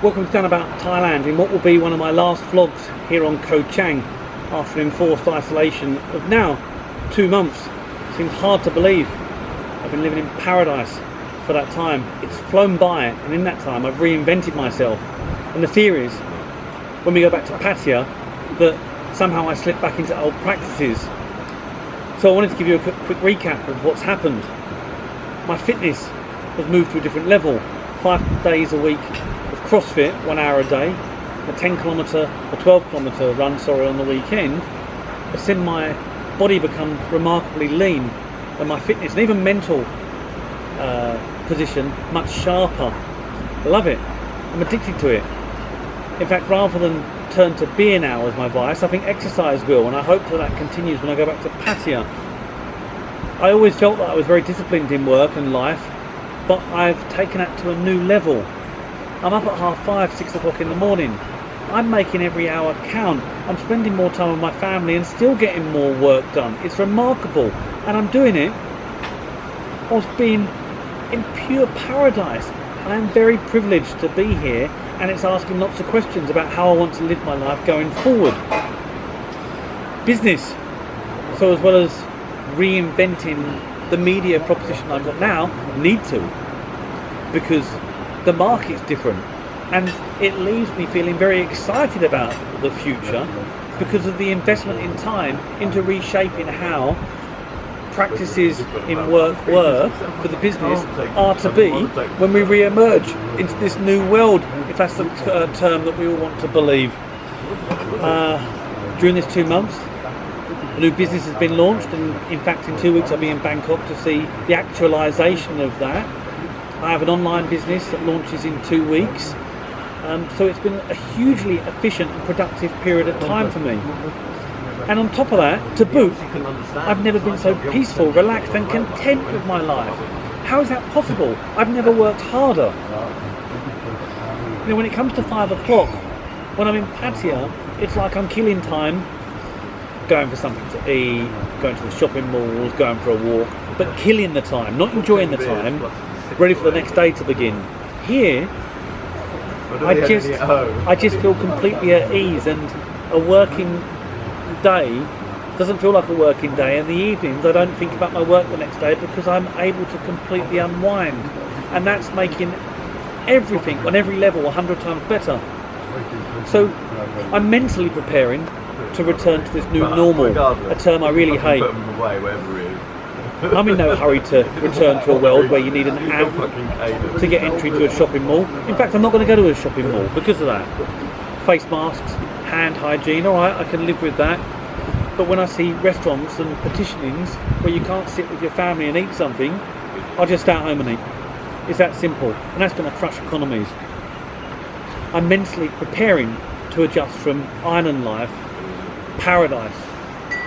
Welcome to Down About Thailand in what will be one of my last vlogs here on Koh Chang after an enforced isolation of now 2 months. Seems hard to believe. I've been living in paradise for that time. It's flown by, and in that time I've reinvented myself. And the fear is, when we go back to Pattaya, that somehow I slip back into old practices. So I wanted to give you a quick recap of what's happened. My fitness has moved to a different level. 5 days a week of CrossFit, 1 hour a day, a 10 kilometre or 12 kilometre run on the weekend. I've seen my body become remarkably lean, and my fitness and even mental position much sharper. I love it. I'm addicted to it. In fact, rather than turn to beer now as my vice, I think exercise will, and I hope that continues when I go back to Pattaya. I always felt that I was very disciplined in work and life, but I've taken it to a new level. I'm up at 5:30, 6 o'clock in the morning. I'm making every hour count. I'm spending more time with my family and still getting more work done. It's remarkable, and I'm doing it whilst being in pure paradise. And I'm very privileged to be here, and it's asking lots of questions about how I want to live my life going forward. Business. So as well as reinventing the media proposition I've got now, need to, because the market's different, and it leaves me feeling very excited about the future because of the investment in time into reshaping how practices in work were for the business are to be when we re-emerge into this new world, if that's the term that we all want to believe. During this 2 months, a new business has been launched, and in fact in 2 weeks I'll be in Bangkok to see the actualisation of that. I have an online business that launches in 2 weeks, so it's been a hugely efficient and productive period of time for me. And on top of that, to boot, I've never been so peaceful, relaxed and content with my life. How is that possible? I've never worked harder. You know, when it comes to 5 o'clock, when I'm in Pattaya, it's like I'm killing time, going for something to eat, going to the shopping malls, going for a walk, but killing the time, not enjoying the time, ready for the next day to begin. Here, I just feel completely at ease, and a working day doesn't feel like a working day, and the evenings I don't think about my work the next day because I'm able to completely unwind, and that's making everything on every level 100 times better. So I'm mentally preparing to return to this new normal, a term I really hate. I'm in no hurry to return to a world where you need an app to get entry to a shopping mall. In fact, I'm not going to go to a shopping mall because of that. Face masks, hand hygiene, alright, I can live with that. But when I see restaurants and petitionings where you can't sit with your family and eat something, I'll just stay at home and eat. It's that simple, and that's going to crush economies. I'm mentally preparing to adjust from island life, paradise,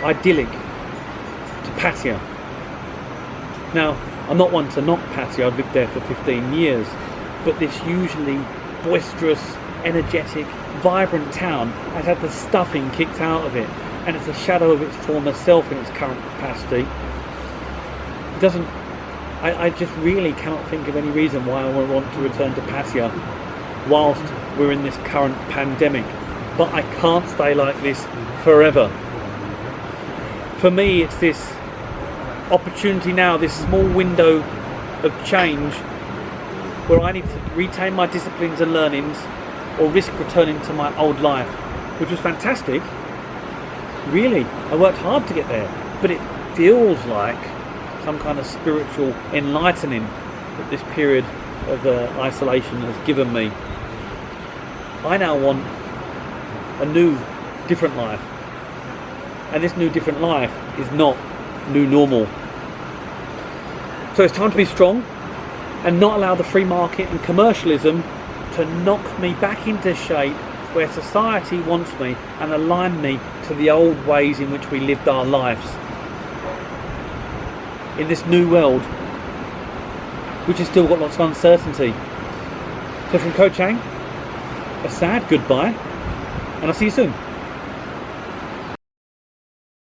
idyllic, to Pattaya. Now, I'm not one to knock Pattaya, I've lived there for 15 years, but this usually boisterous, energetic, vibrant town has had the stuffing kicked out of it, and it's a shadow of its former self in its current capacity. It doesn't, I just really cannot think of any reason why I would want to return to Pattaya whilst we're in this current pandemic, but I can't stay like this forever. For me, it's this opportunity now, this small window of change where I need to retain my disciplines and learnings or risk returning to my old life, which was fantastic. Really, I worked hard to get there, but it feels like some kind of spiritual enlightening that this period of isolation has given me. I now want a new, different life, and this new, different life is not new normal. So it's time to be strong and not allow the free market and commercialism to knock me back into shape where society wants me and align me to the old ways in which we lived our lives in this new world, which has still got lots of uncertainty. So from Koh Chang, a sad goodbye, and I'll see you soon.